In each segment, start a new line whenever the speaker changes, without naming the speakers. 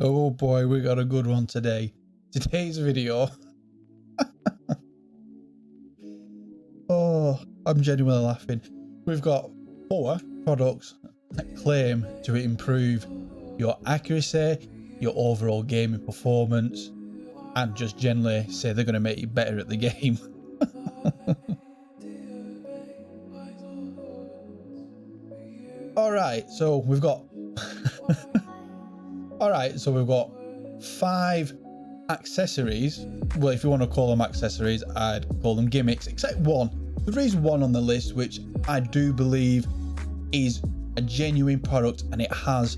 Oh boy, we got a good one today. Today's video. Oh, I'm genuinely laughing. We've got 4 products that claim to improve your accuracy, your overall gaming performance, and just generally say they're going to make you better at the game. Alright, so we've got Alright, so we've got 5 accessories. Well, if you want to call them accessories, I'd call them gimmicks, except one. There is one on the list which I do believe is a genuine product and it has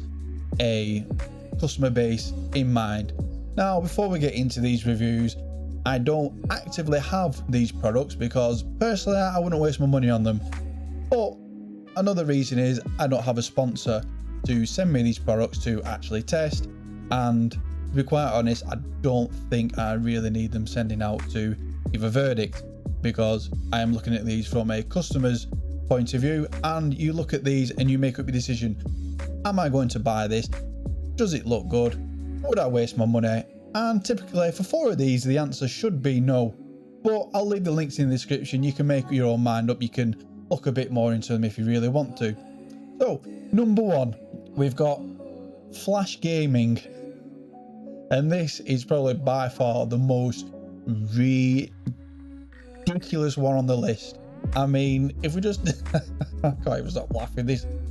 a customer base in mind. Now, before we get into these reviews, I don't actively have these products because personally I wouldn't waste my money on them. But another reason is I don't have a sponsor to send me these products to actually test, and to be quite honest, I don't think I really need them sending out to give a verdict, because I am looking at these from a customer's point of view, and you look at these and you make up your decision. Am I going to buy this? Does it look good? Would I waste my money? And typically for 4 of these the answer should be no, but I'll leave the links in the description. You can make your own mind up, you can look a bit more into them if you really want to. So number 1, we've got Flash Gaming, and this is probably by far the most ridiculous one on the list. I mean, if we just I can't even stop laughing.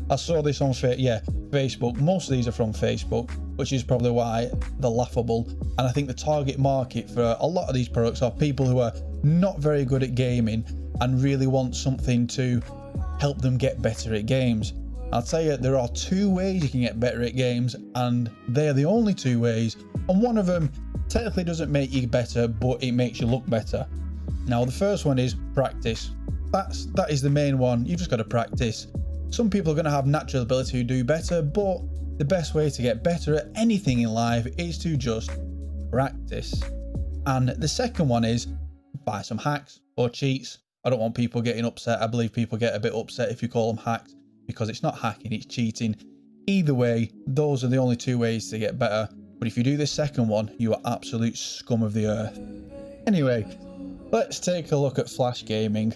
I saw this on Facebook. Most of these are from Facebook, which is probably why they're laughable. And I think the target market for a lot of these products are people who are not very good at gaming and really want something to help them get better at games. I'll tell you, there are 2 ways you can get better at games, and they're the only 2 ways, and one of them technically doesn't make you better, but it makes you look better. Now, the first one is practice. That is the main one. You've just got to practice. Some people are going to have natural ability to do better, but the best way to get better at anything in life is to just practice. And the second one is buy some hacks or cheats. I don't want people getting upset. I believe people get a bit upset if you call them hacks, because it's not hacking, it's cheating. Either way, those are the only 2 ways to get better. But if you do the second one, you are absolute scum of the earth. Anyway, let's take a look at Flash Gaming.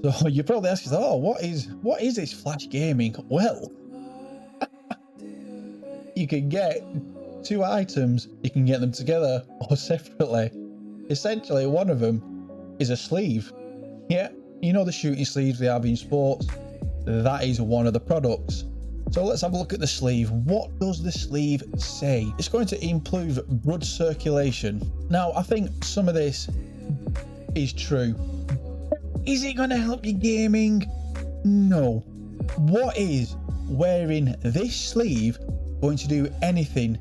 So you probably ask yourself, oh, what is this Flash Gaming? Well, you can get 2 items, you can get them together or separately. Essentially, one of them is a sleeve. Yeah, you know the shooting sleeves they have in sports? That is one of the products. So let's have a look at the sleeve. What does the sleeve say? It's going to improve blood circulation. Now, I think some of this is true. Is it going to help your gaming? No. What is wearing this sleeve going to do anything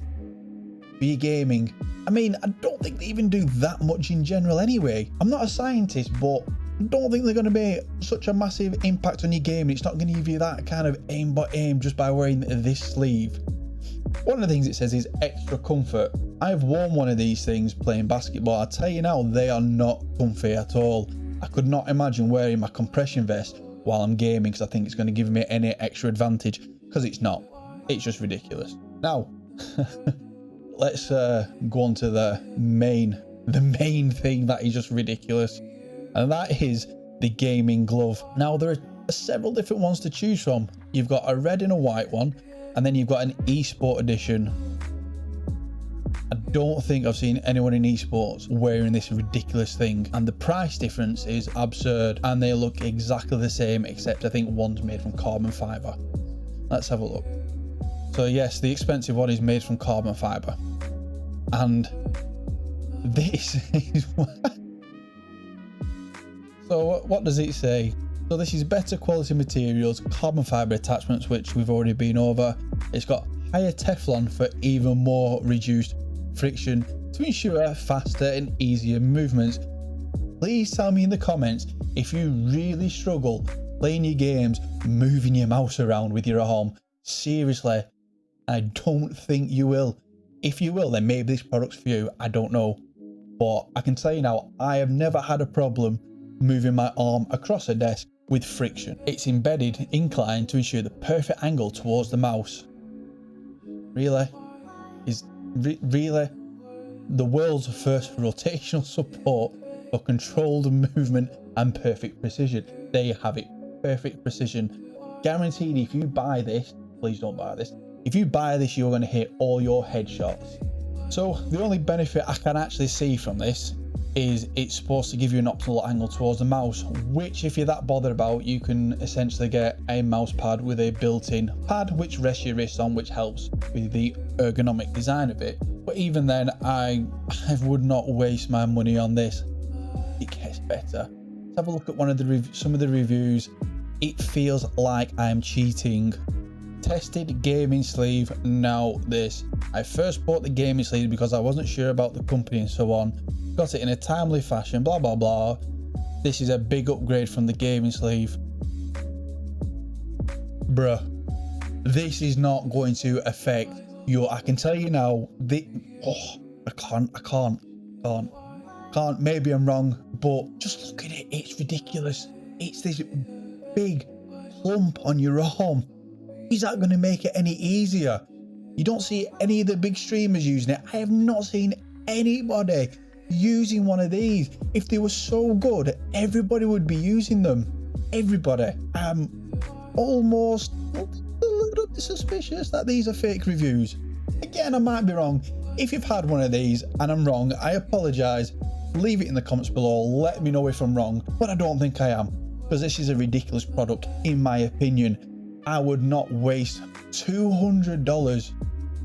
for your gaming? I mean, I don't think they even do that much in general anyway. I'm not a scientist, but I don't think they're going to make such a massive impact on your gaming. It's not going to give you that kind of aimbot aim just by wearing this sleeve. One of the things it says is extra comfort. I've worn one of these things playing basketball. I tell you now, they are not comfy at all. I could not imagine wearing my compression vest while I'm gaming, because I think it's going to give me any extra advantage, because it's not. It's just ridiculous. Now, let's go on to the main thing that is just ridiculous, and that is the gaming glove. Now, there are several different ones to choose from. You've got a red and a white one, and then you've got an esport edition. I don't think I've seen anyone in esports wearing this ridiculous thing, and the price difference is absurd, and they look exactly the same, except I think one's made from carbon fiber. Let's have a look. So yes, the expensive one is made from carbon fiber, and this is so what does it say? So this is better quality materials, carbon fiber attachments, which we've already been over. It's got higher Teflon for even more reduced friction to ensure faster and easier movements. Please tell me in the comments if you really struggle playing your games, moving your mouse around with your arm. Seriously, I don't think you will. If you will, then maybe this product's for you. I don't know. But I can tell you now, I have never had a problem moving my arm across a desk with friction. It's embedded incline to ensure the perfect angle towards the mouse. Really? is really the world's first rotational support for controlled movement and perfect precision. There you have it, perfect precision. Guaranteed, if you buy this, please don't buy this. If you buy this, you're going to hit all your headshots. So the only benefit I can actually see from this is it's supposed to give you an optimal angle towards the mouse, which if you're that bothered about, you can essentially get a mouse pad with a built-in pad which rests your wrist on, which helps with the ergonomic design of it. But even then, I would not waste my money on this. It gets better. Let's have a look at some of the reviews. It feels like I'm cheating. Tested gaming sleeve. Now this, I first bought the gaming sleeve because I wasn't sure about the company and so on. Got it in a timely fashion, blah blah blah. This is a big upgrade from the gaming sleeve. Bruh, this is not going to affect your, I can tell you now, I can't. Maybe I'm wrong, but just look at it, it's ridiculous. It's this big clump on your arm. Is that going to make it any easier? You don't see any of the big streamers using it. I have not seen anybody using one of these. If they were so good, everybody would be using them. Everybody. I'm almost a little bit suspicious that these are fake reviews. Again, I might be wrong. If you've had one of these and I'm wrong, I apologize. Leave it in the comments below. Let me know if I'm wrong, but I don't think I am, because this is a ridiculous product in my opinion. I would not waste $200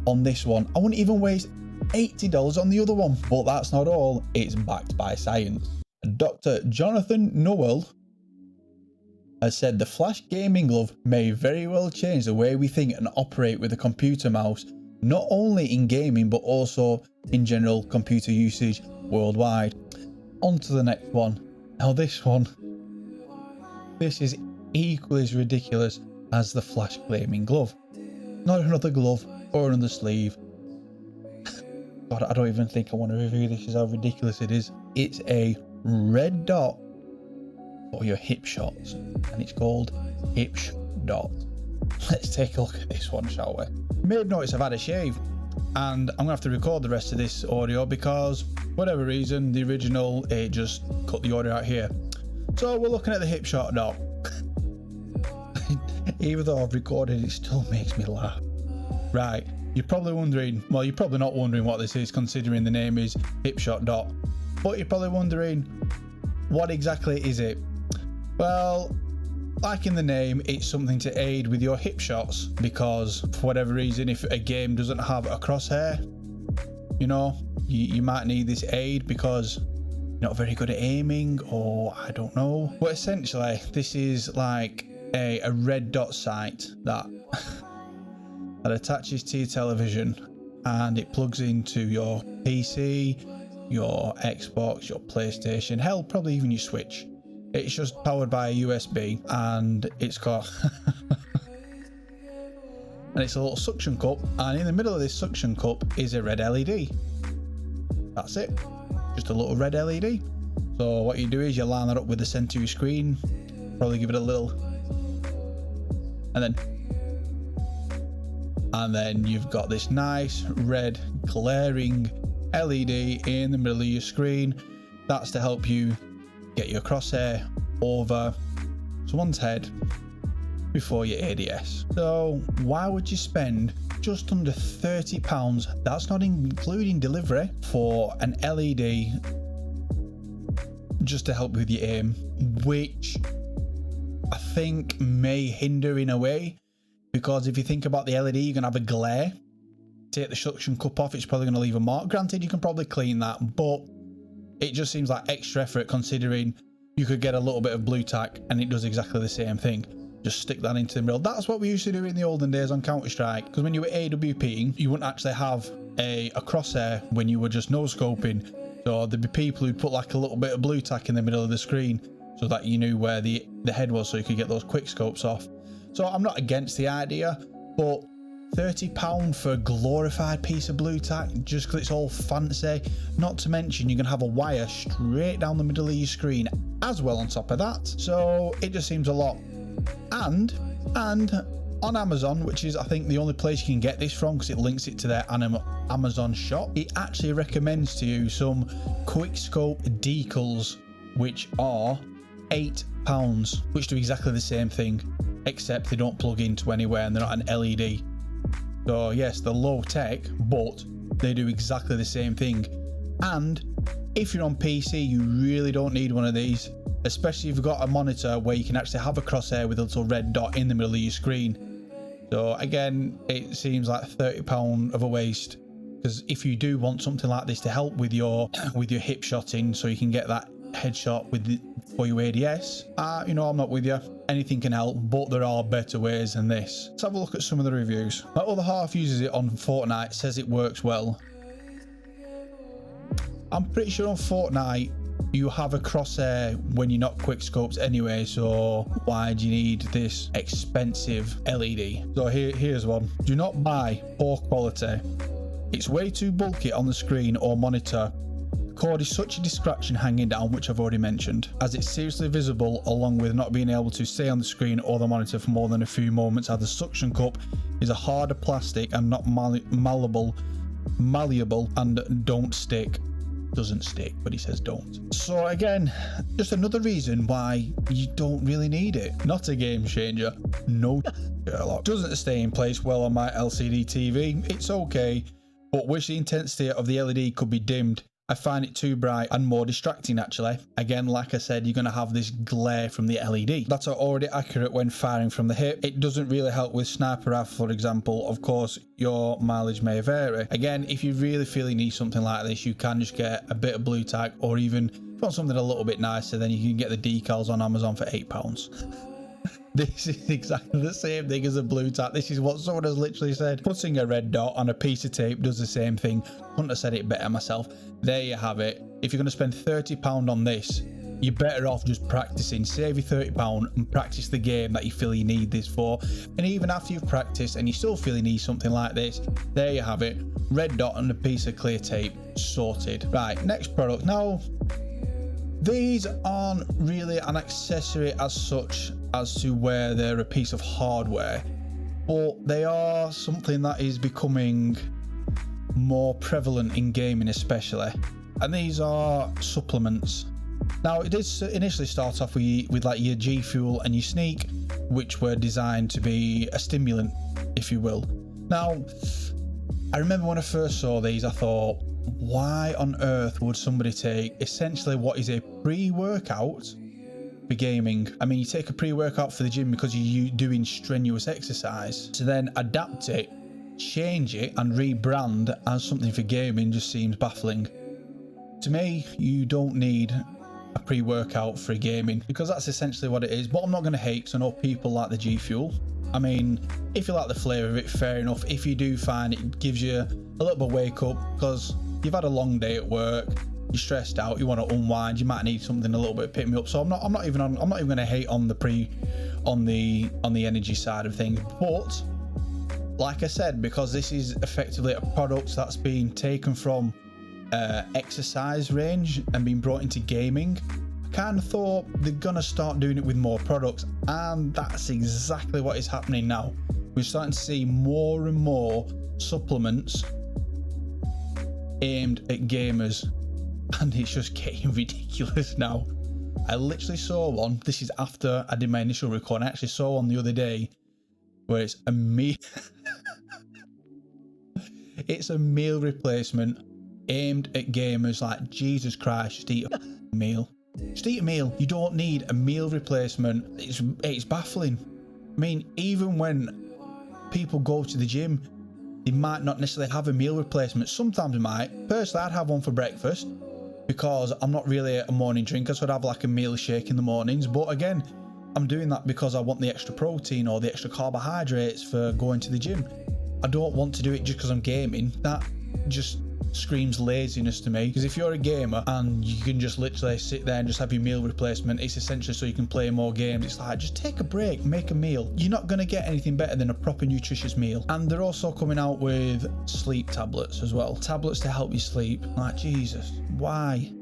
on this one. I wouldn't even waste $80 on the other one. But that's not all, it's backed by science. Dr. Jonathan Noel has said the Flash gaming glove may very well change the way we think and operate with a computer mouse, not only in gaming but also in general computer usage worldwide. On to the next one. Now this is equally as ridiculous as the Flash gaming glove. Not another glove or another sleeve. God, I don't even think I want to review this. Is how ridiculous it is. It's a red dot for your hip shots, and it's called Hip Dot. Let's take a look at this one, shall we? You may have noticed I've had a shave, and I'm gonna have to record the rest of this audio because for whatever reason the original, it just cut the audio out here. So we're looking at the Hip Shot dot. Even though I've recorded, it still makes me laugh. Right, you're probably wondering, well, you're probably not wondering what this is considering the name is Hip Shot dot, but you're probably wondering, what exactly is it? Well, like in the name, it's something to aid with your hip shots, because for whatever reason, if a game doesn't have a crosshair, you know, you might need this aid because you're not very good at aiming, or I don't know. But essentially, this is like a red dot sight that that attaches to your television, and it plugs into your PC, your Xbox, your PlayStation, hell, probably even your Switch. It's just powered by a USB, and it's got and it's a little suction cup, and in the middle of this suction cup is a red LED. That's it, just a little red LED. So what you do is you line that up with the center of your screen, probably give it a little, and then you've got this nice red glaring LED in the middle of your screen. That's to help you get your crosshair over someone's head before your ADS. So why would you spend just under £30, that's not including delivery, for an LED just to help with your aim, which I think may hinder in a way, because if you think about the LED, you're gonna have a glare. Take the suction cup off, it's probably gonna leave a mark. Granted, you can probably clean that, but it just seems like extra effort considering you could get a little bit of blue tack and it does exactly the same thing. Just stick that into the middle. That's what we used to do in the olden days on Counter-Strike, because when you were AWPing, you wouldn't actually have a crosshair when you were just no-scoping. So there'd be people who'd put like a little bit of blue tack in the middle of the screen so that you knew where the head was, so you could get those quick scopes off. So I'm not against the idea, but £30 for a glorified piece of blue tack just because it's all fancy. Not to mention you're gonna have a wire straight down the middle of your screen as well on top of that. So it just seems a lot. And on Amazon, which is I think the only place you can get this from because it links it to their Amazon shop, it actually recommends to you some quickscope decals, which are £8, which do exactly the same thing, except they don't plug into anywhere and they're not an LED. So yes, they're low tech, but they do exactly the same thing. And if you're on PC, you really don't need one of these, especially if you've got a monitor where you can actually have a crosshair with a little red dot in the middle of your screen. So again, it seems like £30 of a waste, because if you do want something like this to help with your hip shotting, so you can get that headshot for your ADS, I'm not with you. Anything can help, but there are better ways than this. Let's have a look at some of the reviews. My other half uses it on Fortnite, says it works well. I'm pretty sure on Fortnite you have a crosshair when you're not quickscoped anyway, so why do you need this expensive LED? So here's one. Do not buy poor quality. It's way too bulky on the screen or monitor. The cord is such a distraction hanging down, which I've already mentioned, as it's seriously visible, along with not being able to stay on the screen or the monitor for more than a few moments, as the suction cup is a harder plastic and not malleable and don't stick. Doesn't stick, but he says don't. So again, just another reason why you don't really need it. Not a game changer. No Sherlock. Doesn't stay in place well on my LCD TV. It's okay, but wish the intensity of the LED could be dimmed. I find it too bright and more distracting actually. Again, like I said, you're going to have this glare from the LED. That's already accurate when firing from the hip. It doesn't really help with sniper rifle, for example. Of course, your mileage may vary. Again, if you really feel you need something like this, you can just get a bit of blue tack, or even if you want something a little bit nicer, then you can get the decals on Amazon for £8. This is exactly the same thing as a blue tack. This is what someone has literally said. Putting a red dot on a piece of tape does the same thing. Couldn't have said it better myself. There you have it. If you're going to spend £30 on this, you're better off just practicing. Save your £30 and practice the game that you feel you need this for. And even after you've practiced and you still feel you need something like this, there you have it. Red dot on a piece of clear tape. Sorted. Right, next product. Now, these aren't really an accessory as such as to where they're a piece of hardware, but they are something that is becoming more prevalent in gaming especially, and these are supplements. Now, it did initially start off with like your G Fuel and your Sneak, which were designed to be a stimulant, if you will. Now, I remember when I first saw these, I thought, why on earth would somebody take essentially what is a pre-workout for gaming? I mean, you take a pre-workout for the gym because you're doing strenuous exercise, to then adapt it, change it and rebrand as something for gaming just seems baffling. To me, you don't need a pre-workout for gaming, because that's essentially what it is. But I'm not going to hate, because I know people like the G Fuel. I mean, if you like the flavour of it, fair enough. If you do find it gives you a little bit of wake up because you've had a long day at work, you're stressed out, you want to unwind, you might need something a little bit to pick me up. So I'm not even going to hate on the energy side of things. But like I said, because this is effectively a product that's been taken from exercise range and been brought into gaming, I kind of thought they're gonna start doing it with more products, and that's exactly what is happening now. We're starting to see more and more supplements aimed at gamers, and it's just getting ridiculous now. I literally saw one, this is after I did my initial recording, I actually saw one the other day where it's a meal it's a meal replacement aimed at gamers. Like, Jesus Christ, just eat a meal. Just eat a meal. You don't need a meal replacement. It's baffling. I mean, even when people go to the gym, they might not necessarily have a meal replacement. Sometimes they might. Personally, I'd have one for breakfast because I'm not really a morning drinker, so I'd have like a meal shake in the mornings. But again, I'm doing that because I want the extra protein or the extra carbohydrates for going to the gym. I don't want to do it just because I'm gaming. That just screams laziness to me, because if you're a gamer and you can just literally sit there and just have your meal replacement, it's essentially so you can play more games. It's like, just take a break, make a meal. You're not going to get anything better than a proper nutritious meal. And they're also coming out with sleep tablets as well, tablets to help you sleep. Like, Jesus, why?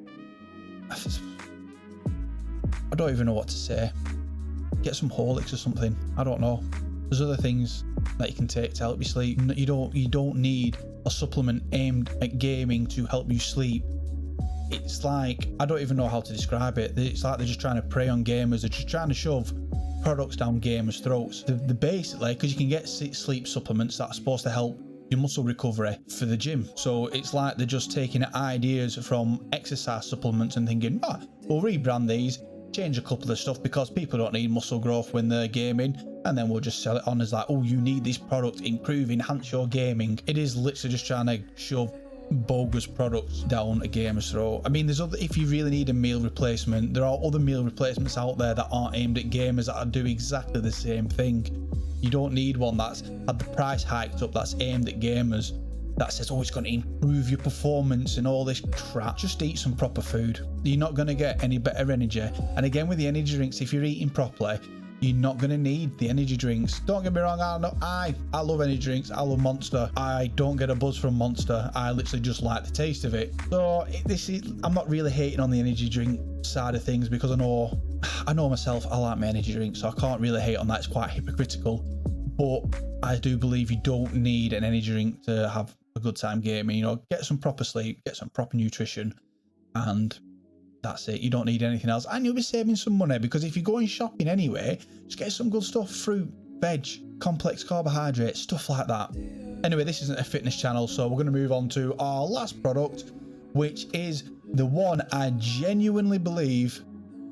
I don't even know what to say. Get some Horlicks or something, I don't know. There's other things that you can take to help you sleep. You don't need a supplement aimed at gaming to help you sleep. It's like, I don't even know how to describe it. It's like they're just trying to prey on gamers. They're just trying to shove products down gamers' throats. They're basically, because you can get sleep supplements that are supposed to help your muscle recovery for the gym. So it's like they're just taking ideas from exercise supplements and thinking, we'll rebrand these, change a couple of stuff because people don't need muscle growth when they're gaming, and then we'll just sell it on as like, oh, you need this product, improve, enhance your gaming. It is literally just trying to shove bogus products down a gamer's throat. I mean, there's other, if you really need a meal replacement, there are other meal replacements out there that aren't aimed at gamers that do exactly the same thing. You don't need one that's had the price hiked up, that's aimed at gamers, that says, oh, it's going to improve your performance and all this crap. Just eat some proper food. You're not going to get any better energy. And again, with the energy drinks, if you're eating properly, you're not going to need the energy drinks. Don't get me wrong, I love energy drinks. I love Monster. I don't get a buzz from Monster. I literally just like the taste of it. So I'm not really hating on the energy drink side of things, because I know myself, I like my energy drink, so I can't really hate on that. It's quite hypocritical. But I do believe you don't need an energy drink to have a good time gaming. You know, get some proper sleep, get some proper nutrition, and that's it. You don't need anything else, and you'll be saving some money, because if you're going shopping anyway, just get some good stuff: fruit, veg, complex carbohydrates, stuff like that. Anyway, this isn't a fitness channel, so we're going to move on to our last product, which is the one I genuinely believe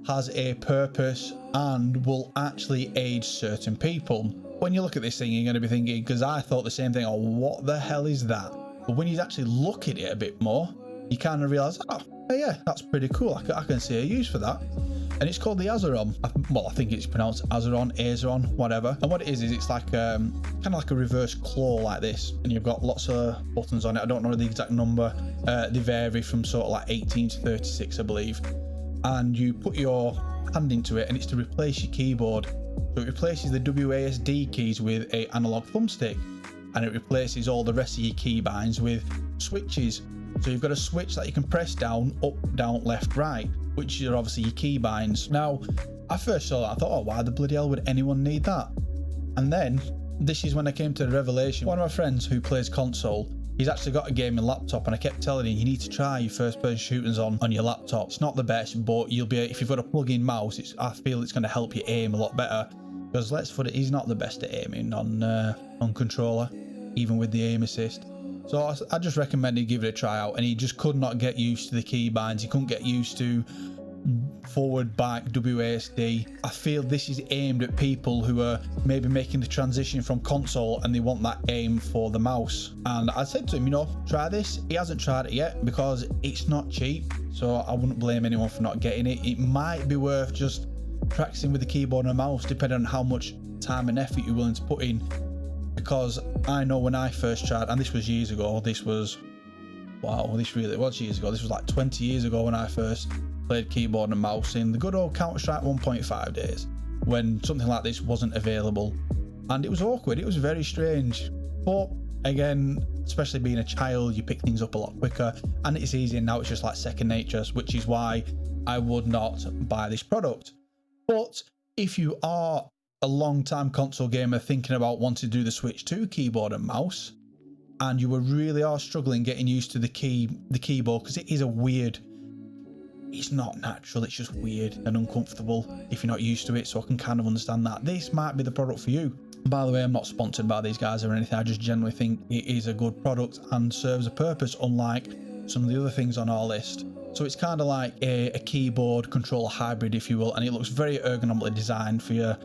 has a purpose and will actually aid certain people. When you look at this thing, you're going to be thinking, because I thought the same thing, oh, what the hell is that? But when you actually look at it a bit more, you kind of realize, oh yeah, that's pretty cool. I can see a use for that. And it's called the Azerum. Well, I think it's pronounced azeron, whatever. And what it is it's like kind of like a reverse claw like this, and you've got lots of buttons on it. I don't know the exact number. They vary from sort of like 18 to 36, I believe. And you put your hand into it, and it's to replace your keyboard. So it replaces the WASD keys with an analog thumbstick, and it replaces all the rest of your keybinds with switches. So you've got a switch that you can press down, up, down, left, right, which are obviously your keybinds. Now, I first saw that, I thought, oh, why the bloody hell would anyone need that? And then this is when I came to the revelation. One of my friends who plays console, he's actually got a gaming laptop, and I kept telling him, you need to try your first person shooters on your laptop. It's not the best, but you'll be, if you've got a plug-in mouse, I feel it's going to help you aim a lot better. Because let's put it, he's not the best at aiming on controller, even with the aim assist. So I just recommended give it a try out, and he just could not get used to the keybinds. He couldn't get used to forward, back, WASD. I feel this is aimed at people who are maybe making the transition from console and they want that aim for the mouse. And I said to him, you know, try this. He hasn't tried it yet because it's not cheap, so I wouldn't blame anyone for not getting it. It might be worth just practicing with the keyboard and mouse, depending on how much time and effort you're willing to put in. Because I know when I first tried, and this was years ago, this was years ago, this was like 20 years ago when I first played keyboard and mouse in the good old Counter-Strike 1.5 days, when something like this wasn't available. And it was awkward, it was very strange. But again, especially being a child, you pick things up a lot quicker, and it's easy, and now it's just like second nature, which is why I would not buy this product. But if you are a long-time console gamer thinking about wanting to do the switch to keyboard and mouse, and you really are struggling getting used to the keyboard, because it is it's not natural, it's just weird and uncomfortable if you're not used to it, so I can kind of understand that. This might be the product for you. By the way, I'm not sponsored by these guys or anything, I just generally think it is a good product and serves a purpose, unlike some of the other things on our list. So it's kind of like a keyboard controller hybrid, if you will, and it looks very ergonomically designed for your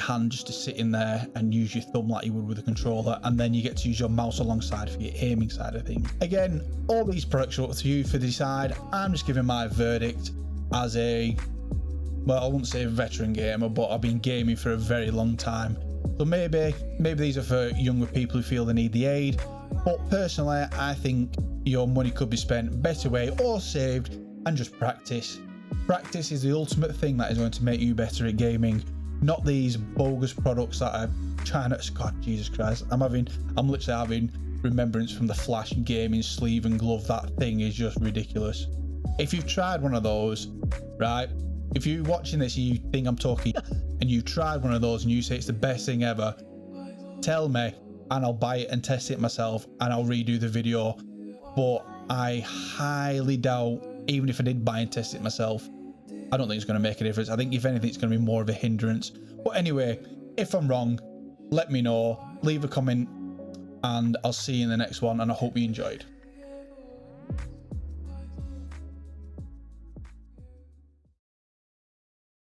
hand just to sit in there and use your thumb like you would with a controller, and then you get to use your mouse alongside for your aiming side of things. Again, all these products are up to you for decide. I'm just giving my verdict as I wouldn't say a veteran gamer, but I've been gaming for a very long time. So maybe these are for younger people who feel they need the aid, but personally I think your money could be spent better way or saved and just practice. Practice is the ultimate thing that is going to make you better at gaming. Not these bogus products that are trying to, God, Jesus Christ. I'm literally having remembrance from the Flash gaming sleeve and glove. That thing is just ridiculous. If you've tried one of those, right? If you're watching this and you think I'm talking and you tried one of those and you say it's the best thing ever, tell me and I'll buy it and test it myself and I'll redo the video. But I highly doubt, even if I did buy and test it myself, I don't think it's going to make a difference. I think if anything, it's going to be more of a hindrance. But anyway, if I'm wrong, let me know, leave a comment, and I'll see you in the next one, and I hope you enjoyed.